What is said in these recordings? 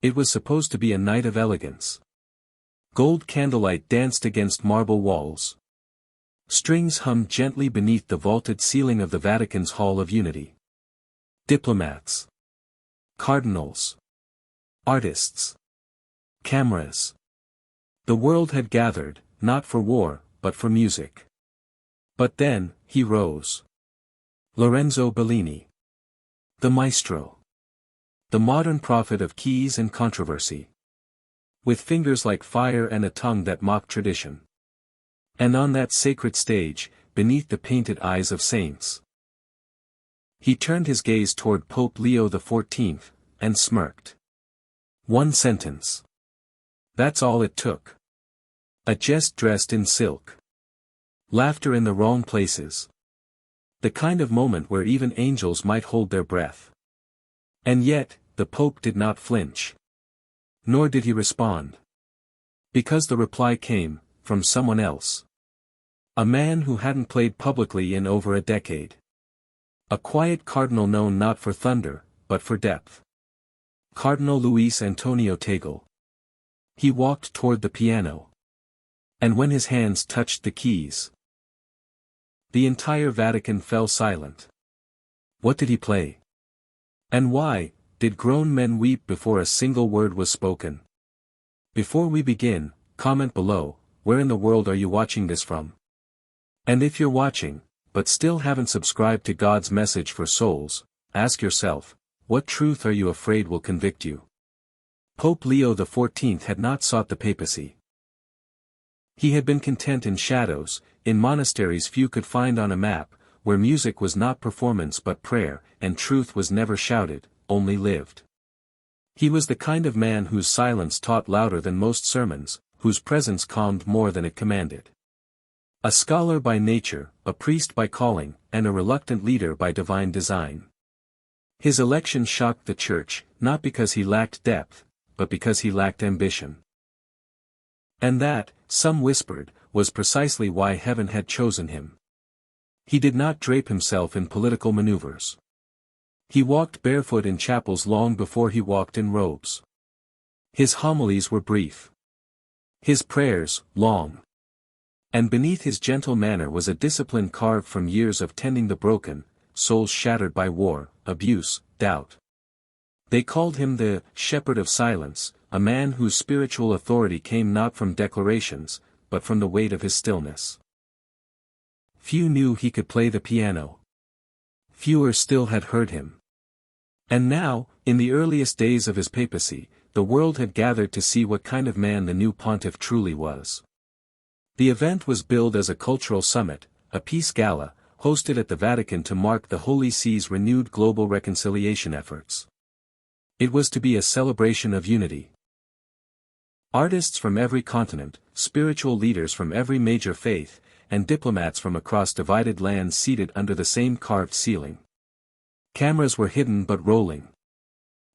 It was supposed to be a night of elegance. Gold candlelight danced against marble walls. Strings hummed gently beneath the vaulted ceiling of the Vatican's Hall of Unity. Diplomats, cardinals, artists, cameras. The world had gathered, not for war, but for music. But then, he rose. Lorenzo Bellini. The maestro. The modern prophet of keys and controversy. With fingers like fire and a tongue that mocked tradition. And on that sacred stage, beneath the painted eyes of saints, he turned his gaze toward Pope Leo XIV, and smirked. One sentence. That's all it took. A jest dressed in silk. Laughter in the wrong places. The kind of moment where even angels might hold their breath. And yet, the Pope did not flinch. Nor did he respond. Because the reply came, from someone else. A man who hadn't played publicly in over a decade. A quiet cardinal known not for thunder, but for depth. Cardinal Luis Antonio Tagle. He walked toward the piano. And when his hands touched the keys, the entire Vatican fell silent. What did he play? And why did grown men weep before a single word was spoken? Before we begin, comment below, where in the world are you watching this from? And if you're watching, but still haven't subscribed to God's message for souls, ask yourself, what truth are you afraid will convict you? Pope Leo XIV had not sought the papacy. He had been content in shadows, in monasteries few could find on a map, where music was not performance but prayer, and truth was never shouted, only lived. He was the kind of man whose silence taught louder than most sermons, whose presence calmed more than it commanded. A scholar by nature, a priest by calling, and a reluctant leader by divine design. His election shocked the Church, not because he lacked depth, but because he lacked ambition. And that, some whispered, was precisely why heaven had chosen him. He did not drape himself in political maneuvers. He walked barefoot in chapels long before he walked in robes. His homilies were brief. His prayers, long. And beneath his gentle manner was a discipline carved from years of tending the broken, souls shattered by war, abuse, doubt. They called him the shepherd of silence, a man whose spiritual authority came not from declarations, but from the weight of his stillness. Few knew he could play the piano. Fewer still had heard him. And now, in the earliest days of his papacy, the world had gathered to see what kind of man the new pontiff truly was. The event was billed as a cultural summit, a peace gala, hosted at the Vatican to mark the Holy See's renewed global reconciliation efforts. It was to be a celebration of unity. Artists from every continent, spiritual leaders from every major faith, and diplomats from across divided lands seated under the same carved ceiling. Cameras were hidden but rolling.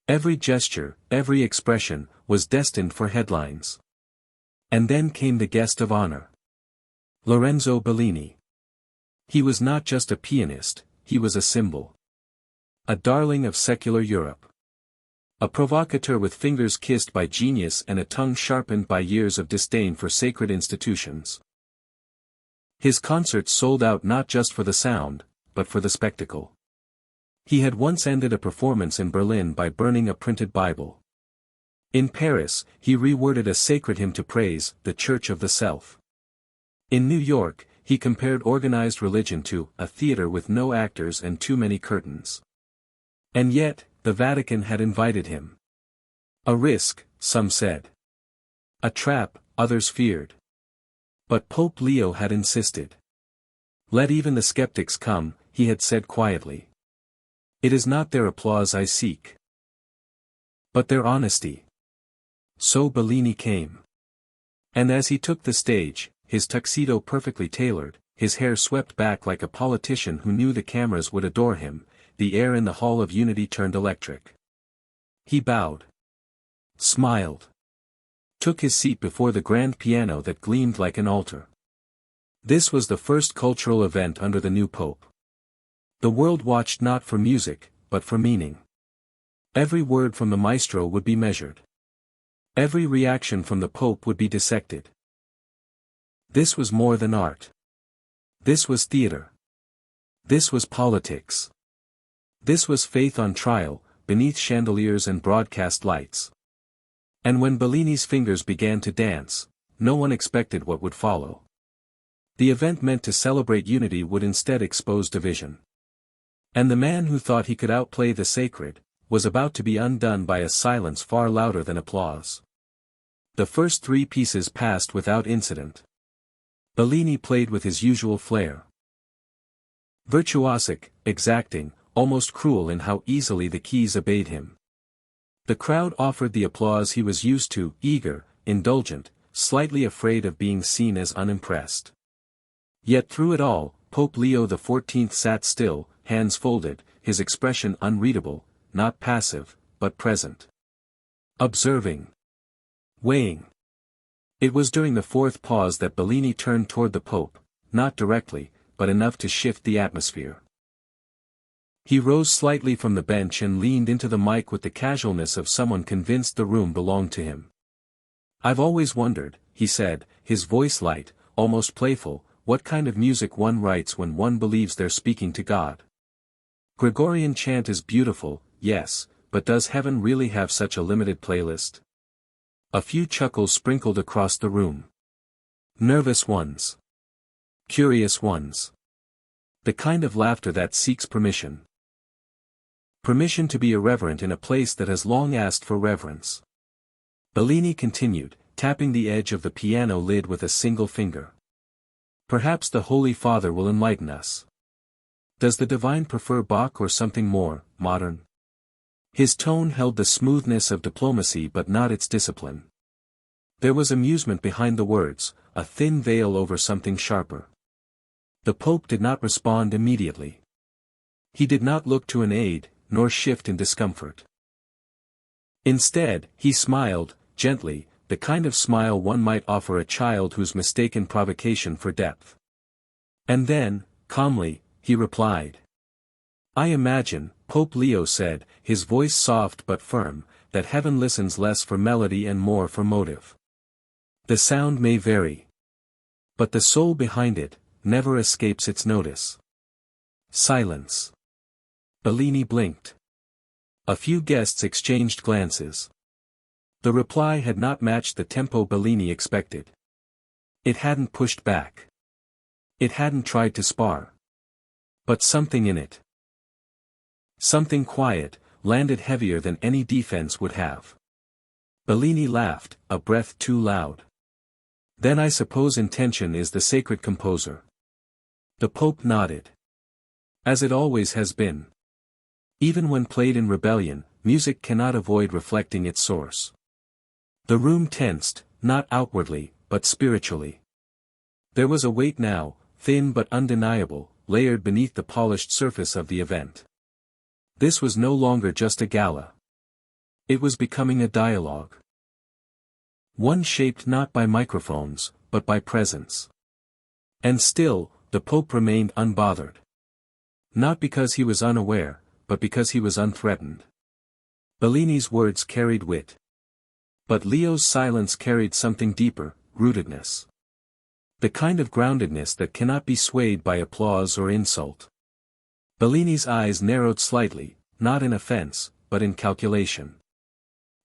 Every gesture, every expression, was destined for headlines. And then came the guest of honor. Lorenzo Bellini. He was not just a pianist, he was a symbol. A darling of secular Europe. A provocateur with fingers kissed by genius and a tongue sharpened by years of disdain for sacred institutions. His concerts sold out not just for the sound, but for the spectacle. He had once ended a performance in Berlin by burning a printed Bible. In Paris, he reworded a sacred hymn to praise the Church of the Self. In New York, he compared organized religion to a theater with no actors and too many curtains. And yet, the Vatican had invited him. A risk, some said. A trap, others feared. But Pope Leo had insisted. Let even the skeptics come, he had said quietly. It is not their applause I seek, but their honesty. So Bellini came. And as he took the stage, his tuxedo perfectly tailored, his hair swept back like a politician who knew the cameras would adore him, the air in the Hall of Unity turned electric. He bowed. Smiled. Took his seat before the grand piano that gleamed like an altar. This was the first cultural event under the new pope. The world watched not for music, but for meaning. Every word from the maestro would be measured. Every reaction from the Pope would be dissected. This was more than art. This was theater. This was politics. This was faith on trial, beneath chandeliers and broadcast lights. And when Bellini's fingers began to dance, no one expected what would follow. The event meant to celebrate unity would instead expose division. And the man who thought he could outplay the sacred, was about to be undone by a silence far louder than applause. The first 3 pieces passed without incident. Bellini played with his usual flair. Virtuosic, exacting, almost cruel in how easily the keys obeyed him. The crowd offered the applause he was used to, eager, indulgent, slightly afraid of being seen as unimpressed. Yet through it all, Pope Leo XIV sat still, hands folded, his expression unreadable, not passive, but present. Observing. Weighing. It was during the 4th pause that Bellini turned toward the Pope, not directly, but enough to shift the atmosphere. He rose slightly from the bench and leaned into the mic with the casualness of someone convinced the room belonged to him. "I've always wondered," he said, his voice light, almost playful, "what kind of music one writes when one believes they're speaking to God. Gregorian chant is beautiful, yes, but does heaven really have such a limited playlist?" A few chuckles sprinkled across the room. Nervous ones. Curious ones. The kind of laughter that seeks permission. Permission to be irreverent in a place that has long asked for reverence. Bellini continued, tapping the edge of the piano lid with a single finger. "Perhaps the Holy Father will enlighten us. Does the divine prefer Bach or something more modern?" His tone held the smoothness of diplomacy but not its discipline. There was amusement behind the words, a thin veil over something sharper. The Pope did not respond immediately. He did not look to an aid, nor shift in discomfort. Instead, he smiled, gently, the kind of smile one might offer a child who's mistaken provocation for depth. And then, calmly, he replied. "I imagine," Pope Leo said, his voice soft but firm, "that heaven listens less for melody and more for motive. The sound may vary. But the soul behind it, never escapes its notice." Silence. Bellini blinked. A few guests exchanged glances. The reply had not matched the tempo Bellini expected. It hadn't pushed back. It hadn't tried to spar. But something in it. Something quiet, landed heavier than any defense would have. Bellini laughed, a breath too loud. "Then I suppose intention is the sacred composer." The Pope nodded. "As it always has been. Even when played in rebellion, music cannot avoid reflecting its source." The room tensed, not outwardly, but spiritually. There was a weight now, thin but undeniable, layered beneath the polished surface of the event. This was no longer just a gala. It was becoming a dialogue. One shaped not by microphones, but by presence. And still, the Pope remained unbothered. Not because he was unaware, but because he was unthreatened. Bellini's words carried wit. But Leo's silence carried something deeper, rootedness. The kind of groundedness that cannot be swayed by applause or insult. Bellini's eyes narrowed slightly, not in offense, but in calculation.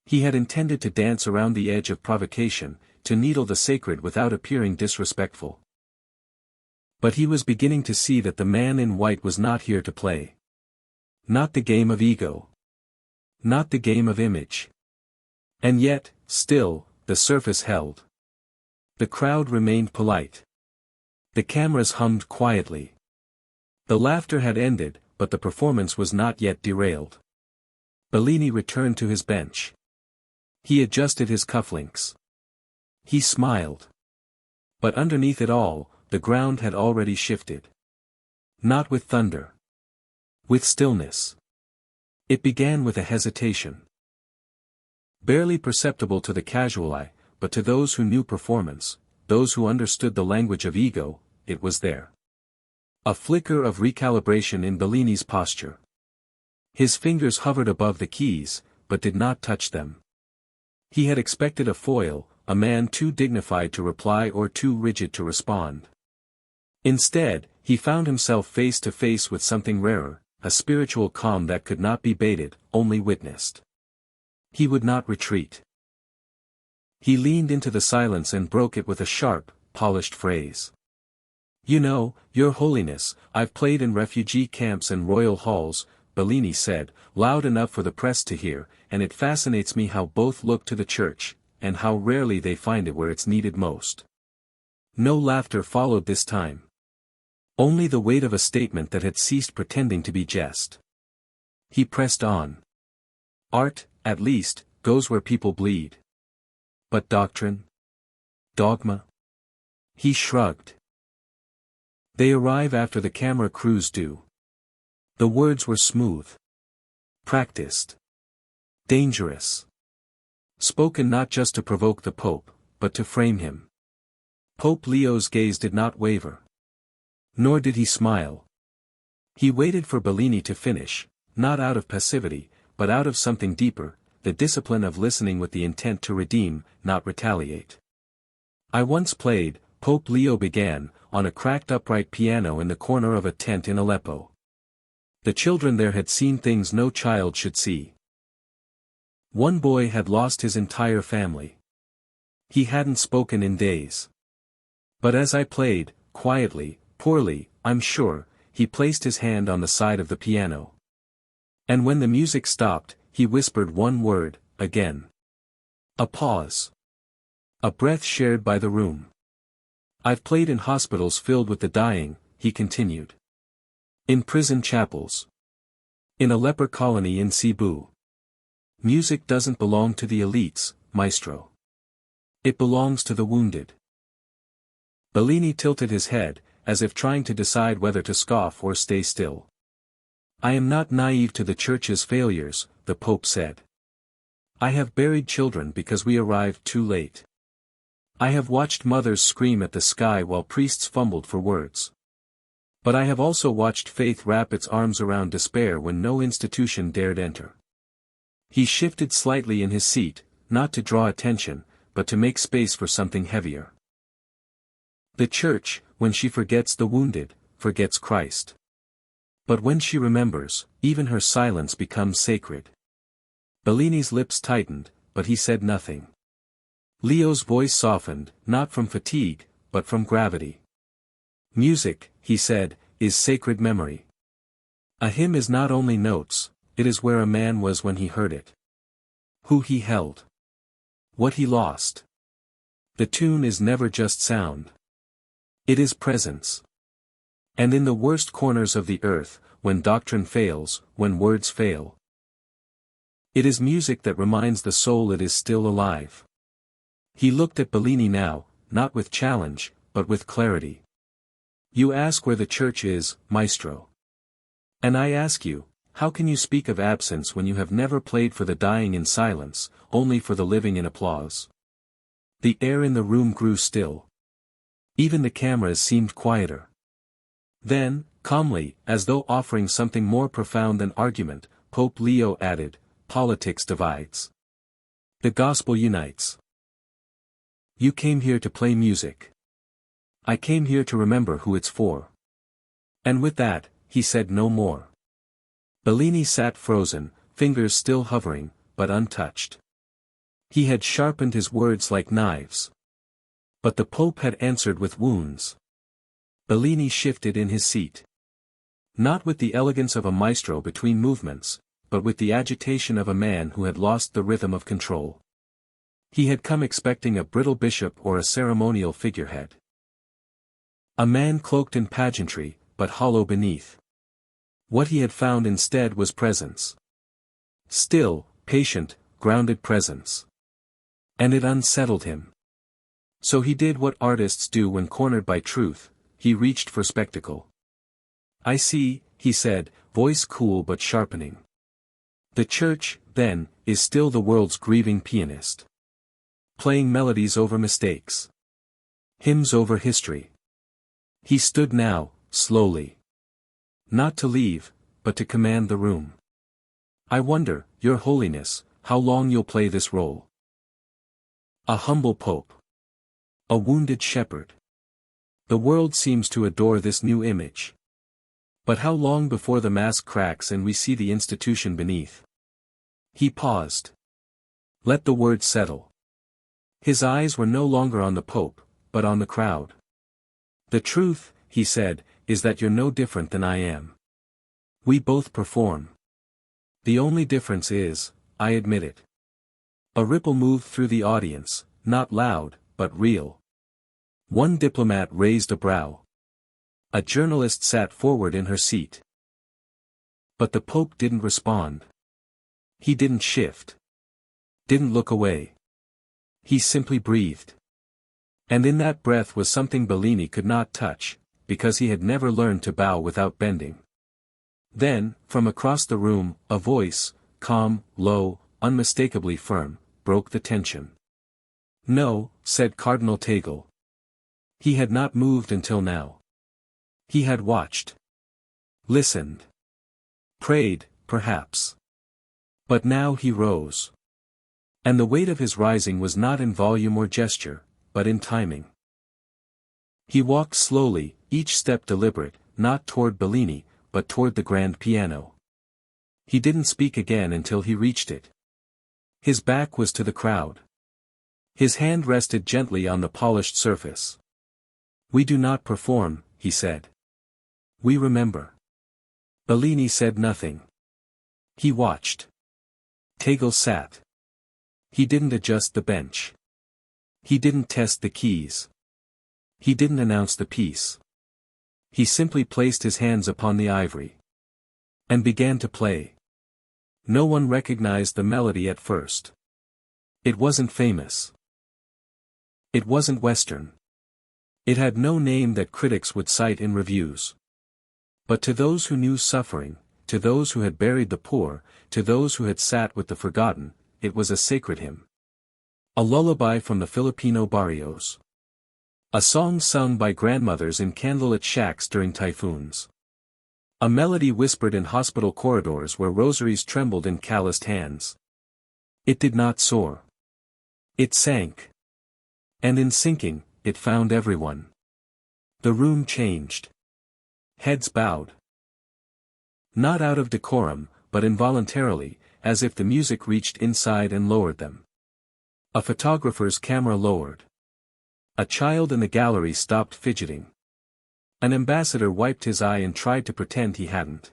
He had intended to dance around the edge of provocation, to needle the sacred without appearing disrespectful. But he was beginning to see that the man in white was not here to play. Not the game of ego. Not the game of image. And yet, still, the surface held. The crowd remained polite. The cameras hummed quietly. The laughter had ended, but the performance was not yet derailed. Bellini returned to his bench. He adjusted his cufflinks. He smiled. But underneath it all, the ground had already shifted. Not with thunder. With stillness. It began with a hesitation. Barely perceptible to the casual eye, but to those who knew performance, those who understood the language of ego, it was there. A flicker of recalibration in Bellini's posture. His fingers hovered above the keys, but did not touch them. He had expected a foil, a man too dignified to reply or too rigid to respond. Instead, he found himself face to face with something rarer, a spiritual calm that could not be baited, only witnessed. He would not retreat. He leaned into the silence and broke it with a sharp, polished phrase. "You know, Your Holiness, I've played in refugee camps and royal halls," Bellini said, loud enough for the press to hear, "and it fascinates me how both look to the church, and how rarely they find it where it's needed most." No laughter followed this time. Only the weight of a statement that had ceased pretending to be jest. He pressed on. "Art, at least, goes where people bleed. But doctrine? Dogma?" He shrugged. "They arrive after the camera crews do." The words were smooth. Practiced. Dangerous. Spoken not just to provoke the Pope, but to frame him. Pope Leo's gaze did not waver. Nor did he smile. He waited for Bellini to finish, not out of passivity, but out of something deeper, the discipline of listening with the intent to redeem, not retaliate. "I once played," Pope Leo began, "on a cracked upright piano in the corner of a tent in Aleppo. The children there had seen things no child should see. One boy had lost his entire family. He hadn't spoken in days. But as I played, quietly, poorly, I'm sure, he placed his hand on the side of the piano. And when the music stopped, he whispered one word, again. A pause. A breath shared by the room. I've played in hospitals filled with the dying," he continued. "In prison chapels. In a leper colony in Cebu. Music doesn't belong to the elites, maestro. It belongs to the wounded." Bellini tilted his head, as if trying to decide whether to scoff or stay still. "I am not naive to the Church's failures," the Pope said. "I have buried children because we arrived too late. I have watched mothers scream at the sky while priests fumbled for words. But I have also watched faith wrap its arms around despair when no institution dared enter." He shifted slightly in his seat, not to draw attention, but to make space for something heavier. "The Church, when she forgets the wounded, forgets Christ. But when she remembers, even her silence becomes sacred." Bellini's lips tightened, but he said nothing. Leo's voice softened, not from fatigue, but from gravity. "Music," he said, "is sacred memory. A hymn is not only notes, it is where a man was when he heard it. Who he held. What he lost. The tune is never just sound. It is presence. And in the worst corners of the earth, when doctrine fails, when words fail, it is music that reminds the soul it is still alive." He looked at Bellini now, not with challenge, but with clarity. "You ask where the Church is, maestro. And I ask you, how can you speak of absence when you have never played for the dying in silence, only for the living in applause?" The air in the room grew still. Even the cameras seemed quieter. Then, calmly, as though offering something more profound than argument, Pope Leo added, "Politics divides. The gospel unites. You came here to play music. I came here to remember who it's for." And with that, he said no more. Bellini sat frozen, fingers still hovering, but untouched. He had sharpened his words like knives. But the Pope had answered with wounds. Bellini shifted in his seat. Not with the elegance of a maestro between movements, but with the agitation of a man who had lost the rhythm of control. He had come expecting a brittle bishop or a ceremonial figurehead. A man cloaked in pageantry, but hollow beneath. What he had found instead was presence. Still, patient, grounded presence. And it unsettled him. So he did what artists do when cornered by truth, he reached for spectacle. "I see," he said, voice cool but sharpening. "The Church, then, is still the world's grieving pianist. Playing melodies over mistakes. Hymns over history." He stood now, slowly. Not to leave, but to command the room. "I wonder, Your Holiness, how long you'll play this role. A humble pope. A wounded shepherd. The world seems to adore this new image. But how long before the mask cracks and we see the institution beneath? He paused. Let the words settle. His eyes were no longer on the Pope, but on the crowd. The truth, he said, is that you're no different than I am. We both perform. The only difference is, I admit it. A ripple moved through the audience, not loud, but real. One diplomat raised a brow. A journalist sat forward in her seat. But the Pope didn't respond. He didn't shift. Didn't look away. He simply breathed. And in that breath was something Bellini could not touch, because he had never learned to bow without bending. Then, from across the room, a voice, calm, low, unmistakably firm, broke the tension. No, said Cardinal Tagle. He had not moved until now. He had watched. Listened. Prayed, perhaps. But now he rose. And the weight of his rising was not in volume or gesture, but in timing. He walked slowly, each step deliberate, not toward Bellini, but toward the grand piano. He didn't speak again until he reached it. His back was to the crowd. His hand rested gently on the polished surface. We do not perform, he said. We remember. Bellini said nothing. He watched. Tagle sat. He didn't adjust the bench. He didn't test the keys. He didn't announce the piece. He simply placed his hands upon the ivory. And began to play. No one recognized the melody at first. It wasn't famous. It wasn't Western. It had no name that critics would cite in reviews. But to those who knew suffering, to those who had buried the poor, to those who had sat with the forgotten, it was a sacred hymn. A lullaby from the Filipino barrios. A song sung by grandmothers in candlelit shacks during typhoons. A melody whispered in hospital corridors where rosaries trembled in calloused hands. It did not soar. It sank. And in sinking, it found everyone. The room changed. Heads bowed. Not out of decorum, but involuntarily, as if the music reached inside and lowered them. A photographer's camera lowered. A child in the gallery stopped fidgeting. An ambassador wiped his eye and tried to pretend he hadn't.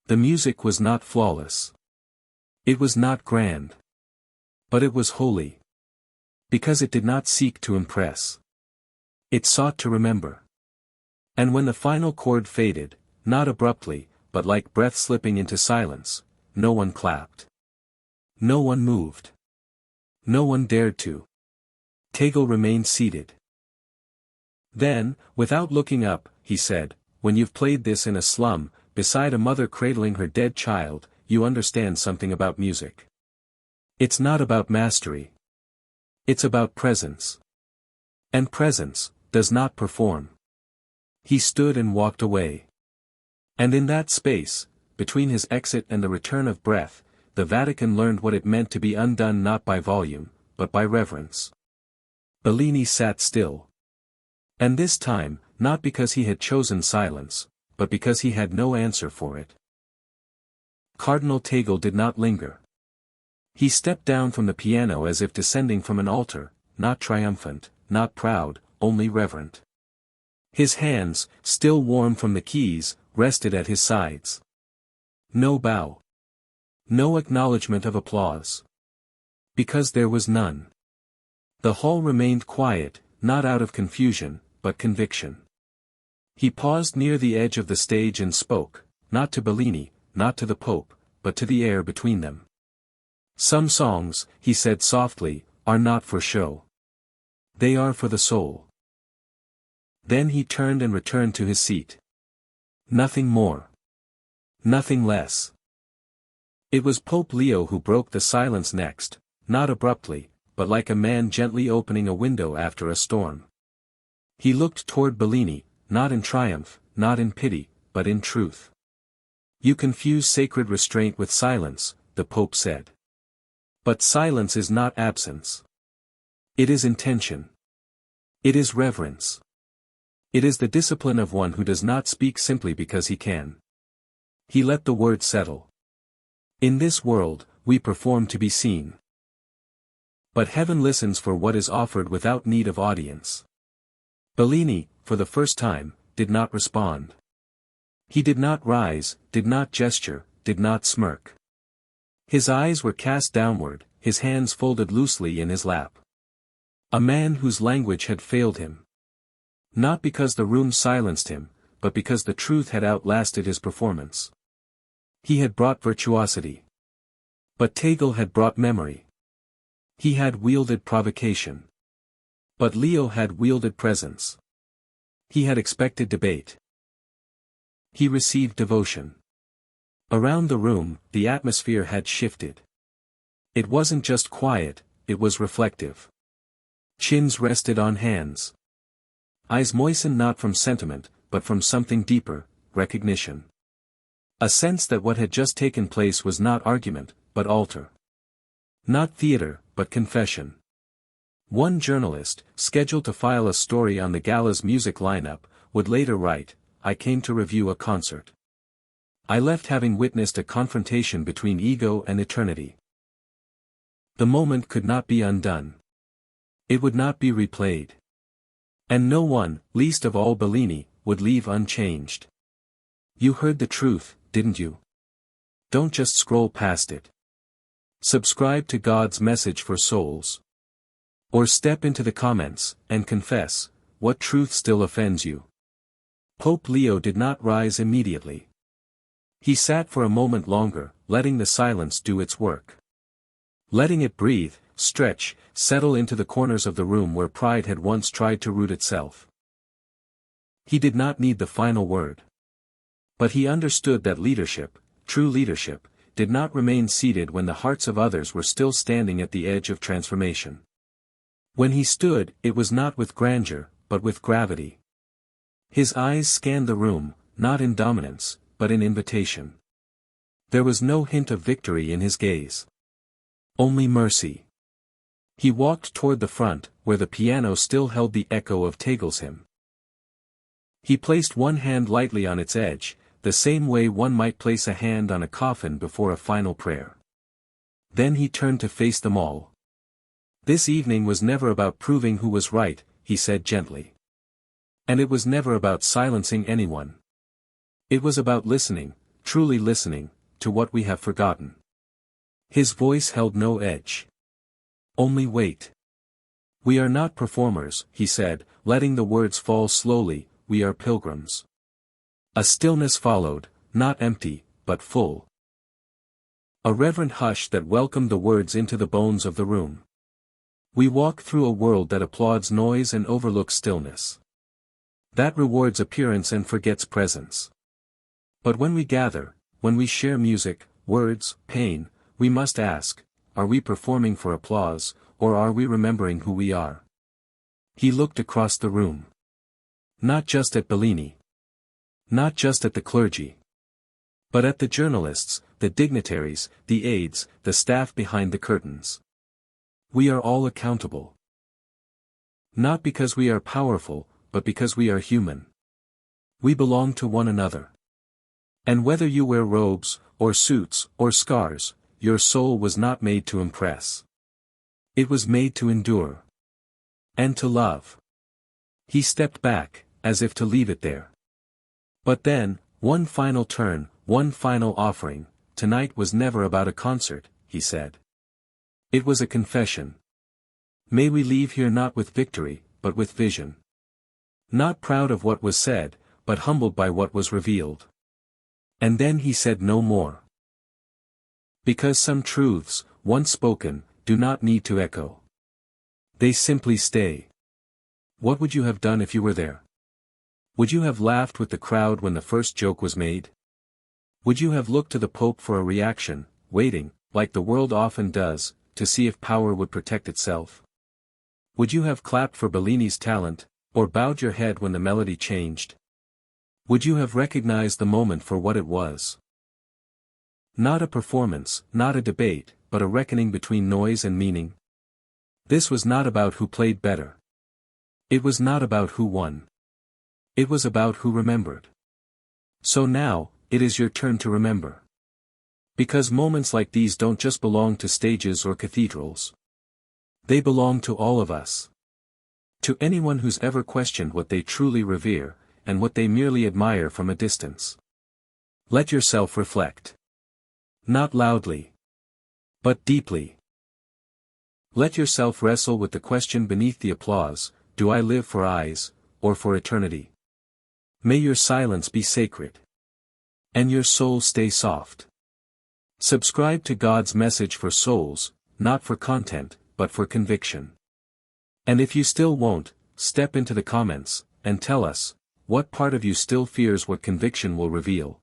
The music was not flawless. It was not grand. But it was holy. Because it did not seek to impress. It sought to remember. And when the final chord faded, not abruptly, but like breath slipping into silence, no one clapped. No one moved. No one dared to. Tagle remained seated. Then, without looking up, he said, when you've played this in a slum, beside a mother cradling her dead child, you understand something about music. It's not about mastery. It's about presence. And presence does not perform. He stood and walked away. And in that space, between his exit and the return of breath, the Vatican learned what it meant to be undone not by volume, but by reverence. Bellini sat still. And this time, not because he had chosen silence, but because he had no answer for it. Cardinal Tagle did not linger. He stepped down from the piano as if descending from an altar, not triumphant, not proud, only reverent. His hands, still warm from the keys, rested at his sides. No bow. No acknowledgement of applause. Because there was none. The hall remained quiet, not out of confusion, but conviction. He paused near the edge of the stage and spoke, not to Bellini, not to the Pope, but to the air between them. Some songs, he said softly, are not for show. They are for the soul. Then he turned and returned to his seat. Nothing more. Nothing less. It was Pope Leo who broke the silence next, not abruptly, but like a man gently opening a window after a storm. He looked toward Bellini, not in triumph, not in pity, but in truth. You confuse sacred restraint with silence, the Pope said. But silence is not absence. It is intention. It is reverence. It is the discipline of one who does not speak simply because he can. He let the word settle. In this world, we perform to be seen. But heaven listens for what is offered without need of audience. Bellini, for the first time, did not respond. He did not rise, did not gesture, did not smirk. His eyes were cast downward, his hands folded loosely in his lap. A man whose language had failed him. Not because the room silenced him, but because the truth had outlasted his performance. He had brought virtuosity. But Tagle had brought memory. He had wielded provocation. But Leo had wielded presence. He had expected debate. He received devotion. Around the room, the atmosphere had shifted. It wasn't just quiet, it was reflective. Chins rested on hands. Eyes moistened not from sentiment, but from something deeper, recognition. A sense that what had just taken place was not argument, but altar. Not theater, but confession. One journalist, scheduled to file a story on the gala's music lineup, would later write, "I came to review a concert. I left having witnessed a confrontation between ego and eternity." The moment could not be undone. It would not be replayed. And no one, least of all Bellini, would leave unchanged. You heard the truth, didn't you? Don't just scroll past it. Subscribe to God's message for souls. Or step into the comments, and confess, what truth still offends you. Pope Leo did not rise immediately. He sat for a moment longer, letting the silence do its work. Letting it breathe, stretch, settle into the corners of the room where pride had once tried to root itself. He did not need the final word. But he understood that leadership, true leadership, did not remain seated when the hearts of others were still standing at the edge of transformation. When he stood, it was not with grandeur, but with gravity. His eyes scanned the room, not in dominance, but in invitation. There was no hint of victory in his gaze. Only mercy. He walked toward the front, where the piano still held the echo of Tagle's hymn. He placed one hand lightly on its edge, the same way one might place a hand on a coffin before a final prayer. Then he turned to face them all. This evening was never about proving who was right, he said gently. And it was never about silencing anyone. It was about listening, truly listening, to what we have forgotten. His voice held no edge. Only weight. We are not performers, he said, letting the words fall slowly, we are pilgrims. A stillness followed, not empty, but full. A reverent hush that welcomed the words into the bones of the room. We walk through a world that applauds noise and overlooks stillness. That rewards appearance and forgets presence. But when we gather, when we share music, words, pain, we must ask, are we performing for applause, or are we remembering who we are? He looked across the room. Not just at Bellini. Not just at the clergy. But at the journalists, the dignitaries, the aides, the staff behind the curtains. We are all accountable. Not because we are powerful, but because we are human. We belong to one another. And whether you wear robes, or suits, or scars, your soul was not made to impress. It was made to endure. And to love. He stepped back, as if to leave it there. But then, one final turn, one final offering, tonight was never about a concert, he said. It was a confession. May we leave here not with victory, but with vision. Not proud of what was said, but humbled by what was revealed. And then he said no more. Because some truths, once spoken, do not need to echo. They simply stay. What would you have done if you were there? Would you have laughed with the crowd when the first joke was made? Would you have looked to the Pope for a reaction, waiting, like the world often does, to see if power would protect itself? Would you have clapped for Bellini's talent, or bowed your head when the melody changed? Would you have recognized the moment for what it was? Not a performance, not a debate, but a reckoning between noise and meaning. This was not about who played better. It was not about who won. It was about who remembered. So now, it is your turn to remember. Because moments like these don't just belong to stages or cathedrals. They belong to all of us. To anyone who's ever questioned what they truly revere, and what they merely admire from a distance. Let yourself reflect. Not loudly. But deeply. Let yourself wrestle with the question beneath the applause, do I live for eyes, or for eternity? May your silence be sacred. And your soul stay soft. Subscribe to God's message for souls, not for content, but for conviction. And if you still won't, step into the comments, and tell us, what part of you still fears what conviction will reveal.